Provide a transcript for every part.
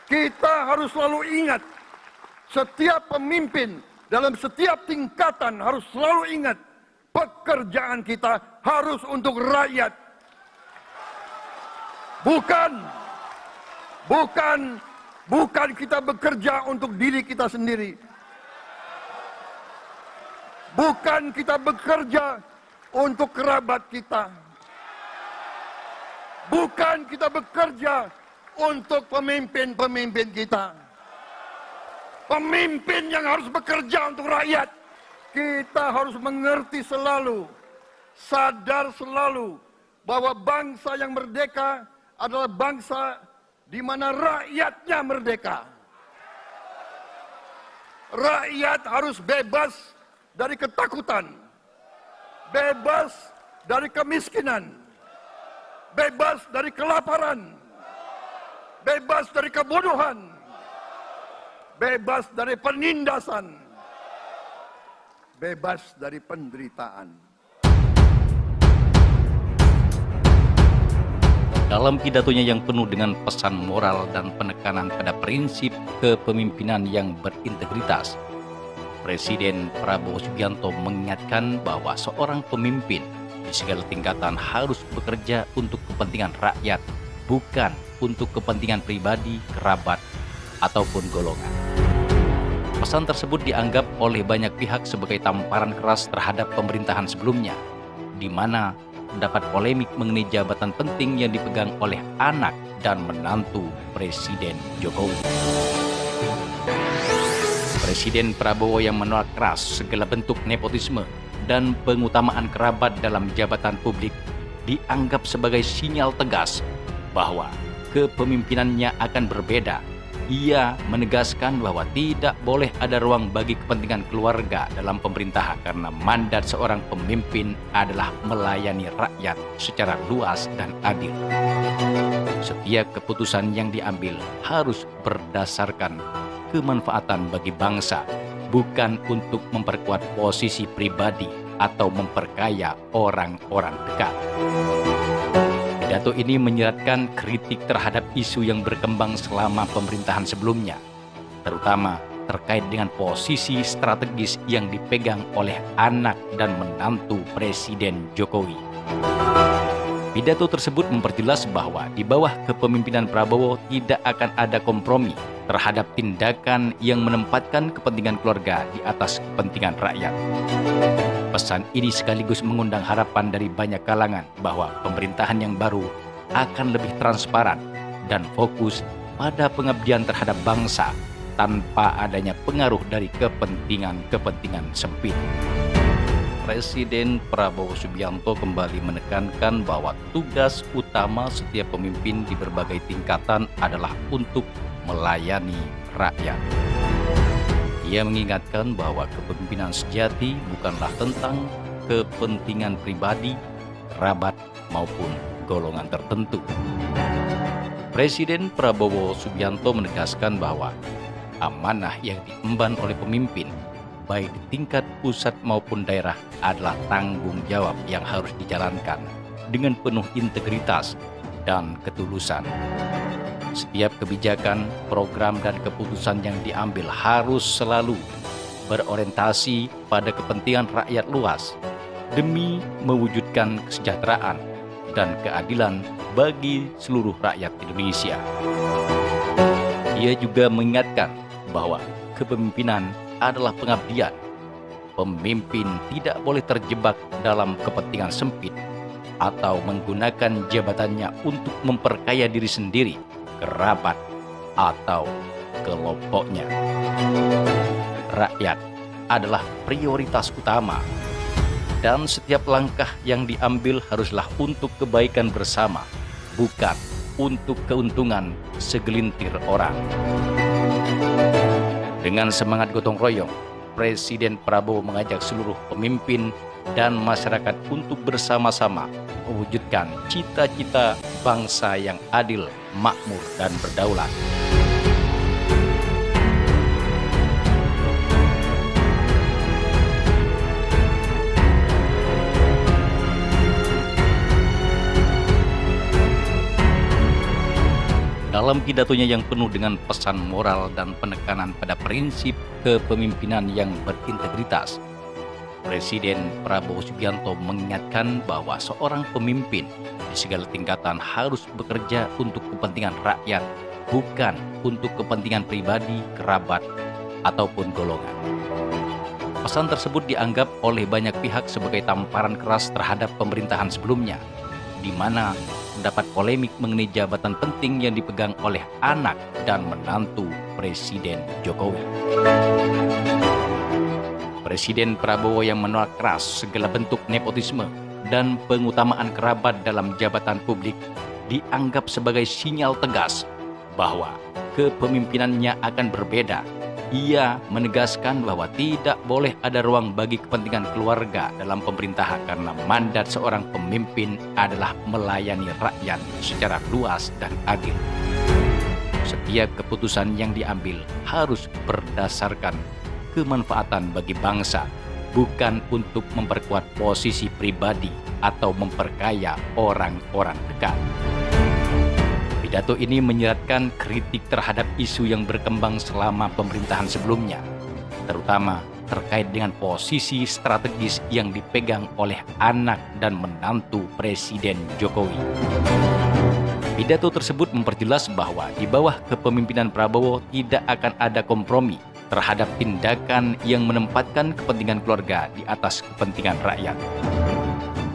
Kita harus selalu ingat, setiap pemimpin dalam setiap tingkatan harus selalu ingat, pekerjaan kita harus untuk rakyat. Bukan kita bekerja untuk diri kita sendiri. Bukan kita bekerja untuk kerabat kita. Bukan kita bekerja untuk pemimpin-pemimpin kita. Pemimpin yang harus bekerja untuk rakyat. Kita harus mengerti selalu, sadar selalu bahwa bangsa yang merdeka adalah bangsa di mana rakyatnya merdeka. Rakyat harus bebas dari ketakutan, bebas dari kemiskinan, bebas dari kelaparan, bebas dari kebodohan, bebas dari penindasan, bebas dari penderitaan. Dalam pidatonya yang penuh dengan pesan moral dan penekanan pada prinsip kepemimpinan yang berintegritas, Presiden Prabowo Subianto mengingatkan bahwa seorang pemimpin di segala tingkatan harus bekerja untuk kepentingan rakyat, bukan untuk kepentingan pribadi, kerabat, ataupun golongan. Pesan tersebut dianggap oleh banyak pihak sebagai tamparan keras terhadap pemerintahan sebelumnya, di mana terdapat polemik mengenai jabatan penting yang dipegang oleh anak dan menantu Presiden Jokowi. Presiden Prabowo yang menolak keras segala bentuk nepotisme dan pengutamaan kerabat dalam jabatan publik dianggap sebagai sinyal tegas bahwa kepemimpinannya akan berbeda. Ia menegaskan bahwa tidak boleh ada ruang bagi kepentingan keluarga dalam pemerintahan karena mandat seorang pemimpin adalah melayani rakyat secara luas dan adil. Setiap keputusan yang diambil harus berdasarkan kemanfaatan bagi bangsa, bukan untuk memperkuat posisi pribadi atau memperkaya orang-orang dekat. Pidato ini menyeratkan kritik terhadap isu yang berkembang selama pemerintahan sebelumnya, terutama terkait dengan posisi strategis yang dipegang oleh anak dan menantu Presiden Jokowi. Pidato tersebut memperjelas bahwa di bawah kepemimpinan Prabowo tidak akan ada kompromi terhadap tindakan yang menempatkan kepentingan keluarga di atas kepentingan rakyat. Pesan ini sekaligus mengundang harapan dari banyak kalangan bahwa pemerintahan yang baru akan lebih transparan dan fokus pada pengabdian terhadap bangsa tanpa adanya pengaruh dari kepentingan-kepentingan sempit. Presiden Prabowo Subianto kembali menekankan bahwa tugas utama setiap pemimpin di berbagai tingkatan adalah untuk melayani rakyat. Ia mengingatkan bahwa kepemimpinan sejati bukanlah tentang kepentingan pribadi, kerabat, maupun golongan tertentu. Presiden Prabowo Subianto menegaskan bahwa amanah yang diemban oleh pemimpin, baik di tingkat pusat maupun daerah, adalah tanggung jawab yang harus dijalankan dengan penuh integritas dan ketulusan. Setiap kebijakan, program, dan keputusan yang diambil harus selalu berorientasi pada kepentingan rakyat luas demi mewujudkan kesejahteraan dan keadilan bagi seluruh rakyat Indonesia. Ia juga mengingatkan bahwa kepemimpinan adalah pengabdian. Pemimpin tidak boleh terjebak dalam kepentingan sempit atau menggunakan jabatannya untuk memperkaya diri sendiri, kerabat, atau kelompoknya. Rakyat adalah prioritas utama, dan setiap langkah yang diambil haruslah untuk kebaikan bersama, bukan untuk keuntungan segelintir orang. Dengan semangat gotong royong, Presiden Prabowo mengajak seluruh pemimpin dan masyarakat untuk bersama-sama mewujudkan cita-cita bangsa yang adil, makmur, dan berdaulat. Dalam pidatonya yang penuh dengan pesan moral dan penekanan pada prinsip kepemimpinan yang berintegritas, Presiden Prabowo Subianto mengingatkan bahwa seorang pemimpin di segala tingkatan harus bekerja untuk kepentingan rakyat, bukan untuk kepentingan pribadi, kerabat, ataupun golongan. Pesan tersebut dianggap oleh banyak pihak sebagai tamparan keras terhadap pemerintahan sebelumnya, di mana terdapat polemik mengenai jabatan penting yang dipegang oleh anak dan menantu Presiden Jokowi. Presiden Prabowo yang menolak keras segala bentuk nepotisme dan pengutamaan kerabat dalam jabatan publik dianggap sebagai sinyal tegas bahwa kepemimpinannya akan berbeda. Ia menegaskan bahwa tidak boleh ada ruang bagi kepentingan keluarga dalam pemerintahan karena mandat seorang pemimpin adalah melayani rakyat secara luas dan adil. Setiap keputusan yang diambil harus berdasarkan kemanfaatan bagi bangsa, bukan untuk memperkuat posisi pribadi atau memperkaya orang-orang dekat. Pidato ini menyeratkan kritik terhadap isu yang berkembang selama pemerintahan sebelumnya, terutama terkait dengan posisi strategis yang dipegang oleh anak dan menantu Presiden Jokowi. Pidato tersebut memperjelas bahwa di bawah kepemimpinan Prabowo tidak akan ada kompromi terhadap tindakan yang menempatkan kepentingan keluarga di atas kepentingan rakyat.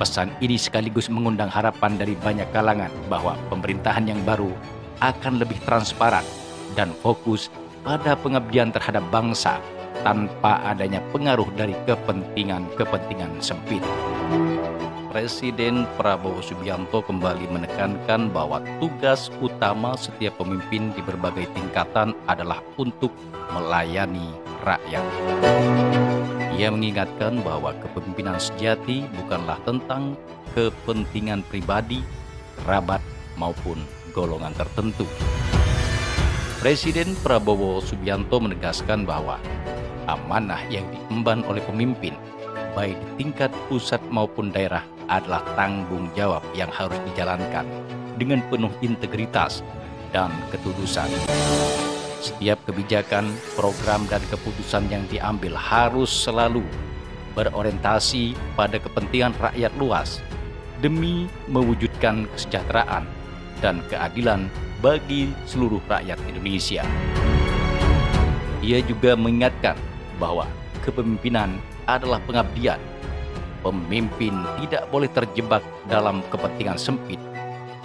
Pesan ini sekaligus mengundang harapan dari banyak kalangan bahwa pemerintahan yang baru akan lebih transparan dan fokus pada pengabdian terhadap bangsa tanpa adanya pengaruh dari kepentingan-kepentingan sempit. Presiden Prabowo Subianto kembali menekankan bahwa tugas utama setiap pemimpin di berbagai tingkatan adalah untuk melayani rakyat. Ia mengingatkan bahwa kepemimpinan sejati bukanlah tentang kepentingan pribadi, kerabat, maupun golongan tertentu. Presiden Prabowo Subianto menegaskan bahwa amanah yang diemban oleh pemimpin, baik di tingkat pusat maupun daerah, adalah tanggung jawab yang harus dijalankan dengan penuh integritas dan ketulusan. Setiap kebijakan, program, dan keputusan yang diambil harus selalu berorientasi pada kepentingan rakyat luas demi mewujudkan kesejahteraan dan keadilan bagi seluruh rakyat Indonesia. Ia juga mengingatkan bahwa kepemimpinan adalah pengabdian. Pemimpin tidak boleh terjebak dalam kepentingan sempit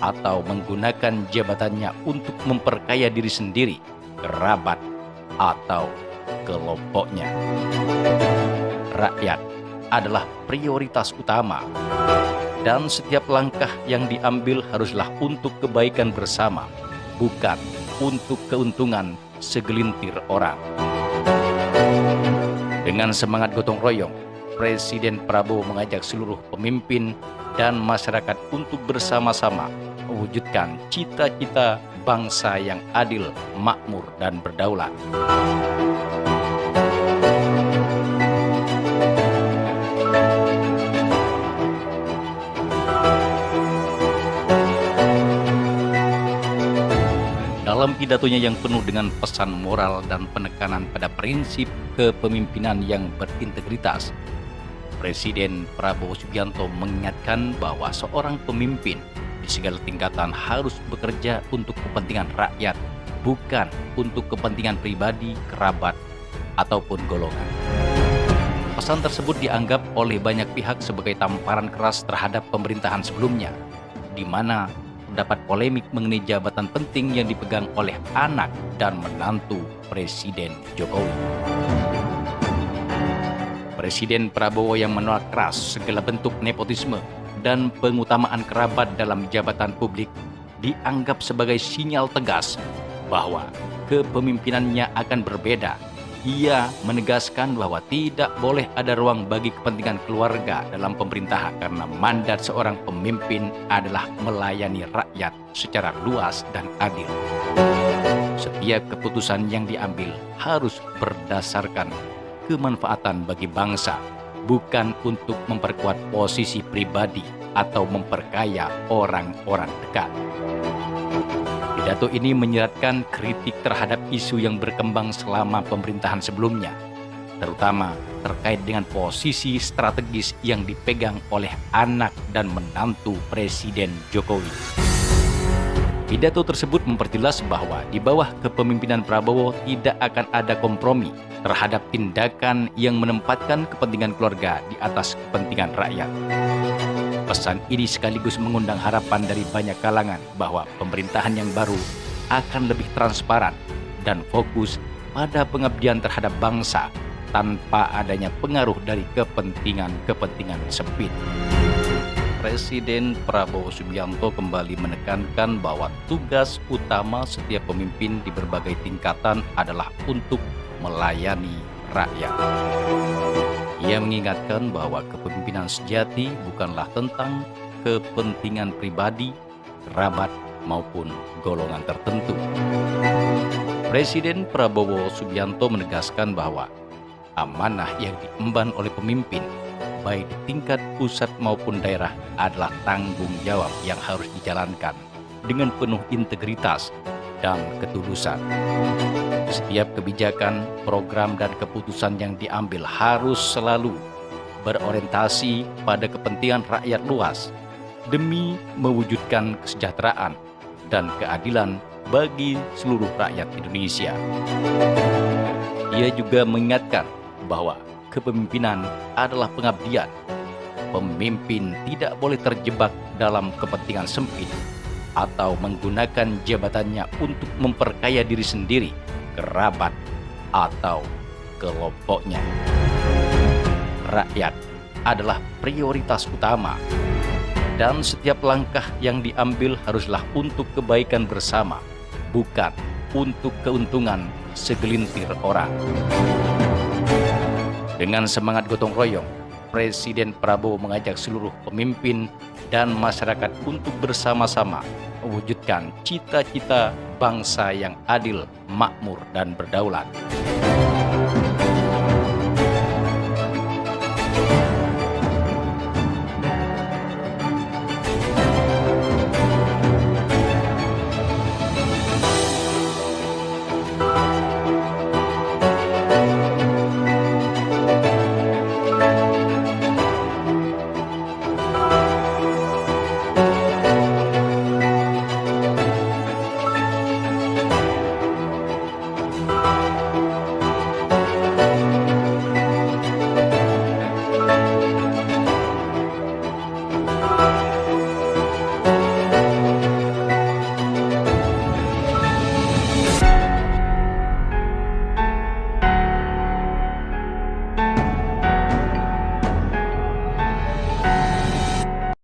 atau menggunakan jabatannya untuk memperkaya diri sendiri, kerabat, atau kelompoknya. Rakyat adalah prioritas utama, dan setiap langkah yang diambil haruslah untuk kebaikan bersama, bukan untuk keuntungan segelintir orang. Dengan semangat gotong royong, Presiden Prabowo mengajak seluruh pemimpin dan masyarakat untuk bersama-sama mewujudkan cita-cita bangsa yang adil, makmur, dan berdaulat. Dalam pidatonya yang penuh dengan pesan moral dan penekanan pada prinsip kepemimpinan yang berintegritas, Presiden Prabowo Subianto mengingatkan bahwa seorang pemimpin di segala tingkatan harus bekerja untuk kepentingan rakyat, bukan untuk kepentingan pribadi, kerabat, ataupun golongan. Pesan tersebut dianggap oleh banyak pihak sebagai tamparan keras terhadap pemerintahan sebelumnya, di mana terdapat polemik mengenai jabatan penting yang dipegang oleh anak dan menantu Presiden Jokowi. Presiden Prabowo yang menolak keras segala bentuk nepotisme dan pengutamaan kerabat dalam jabatan publik dianggap sebagai sinyal tegas bahwa kepemimpinannya akan berbeda. Ia menegaskan bahwa tidak boleh ada ruang bagi kepentingan keluarga dalam pemerintahan karena mandat seorang pemimpin adalah melayani rakyat secara luas dan adil. Setiap keputusan yang diambil harus berdasarkan kemanfaatan bagi bangsa, bukan untuk memperkuat posisi pribadi atau memperkaya orang-orang dekat. Pidato ini menyeratkan kritik terhadap isu yang berkembang selama pemerintahan sebelumnya, terutama terkait dengan posisi strategis yang dipegang oleh anak dan menantu Presiden Jokowi. Pidato tersebut memperjelas bahwa di bawah kepemimpinan Prabowo tidak akan ada kompromi terhadap tindakan yang menempatkan kepentingan keluarga di atas kepentingan rakyat. Pesan ini sekaligus mengundang harapan dari banyak kalangan bahwa pemerintahan yang baru akan lebih transparan dan fokus pada pengabdian terhadap bangsa tanpa adanya pengaruh dari kepentingan-kepentingan sempit. Presiden Prabowo Subianto kembali menekankan bahwa tugas utama setiap pemimpin di berbagai tingkatan adalah untuk melayani rakyat. Ia mengingatkan bahwa kepemimpinan sejati bukanlah tentang kepentingan pribadi, kerabat, maupun golongan tertentu. Presiden Prabowo Subianto menegaskan bahwa amanah yang diemban oleh pemimpin, baik di tingkat pusat maupun daerah, adalah tanggung jawab yang harus dijalankan dengan penuh integritas dan ketulusan. Setiap kebijakan, program, dan keputusan yang diambil harus selalu berorientasi pada kepentingan rakyat luas demi mewujudkan kesejahteraan dan keadilan bagi seluruh rakyat Indonesia. Ia juga mengingatkan bahwa kepemimpinan adalah pengabdian. Pemimpin tidak boleh terjebak dalam kepentingan sempit atau menggunakan jabatannya untuk memperkaya diri sendiri, kerabat, atau kelompoknya. Rakyat adalah prioritas utama, dan setiap langkah yang diambil haruslah untuk kebaikan bersama, bukan untuk keuntungan segelintir orang. Dengan semangat gotong royong, Presiden Prabowo mengajak seluruh pemimpin dan masyarakat untuk bersama-sama mewujudkan cita-cita bangsa yang adil, makmur, dan berdaulat.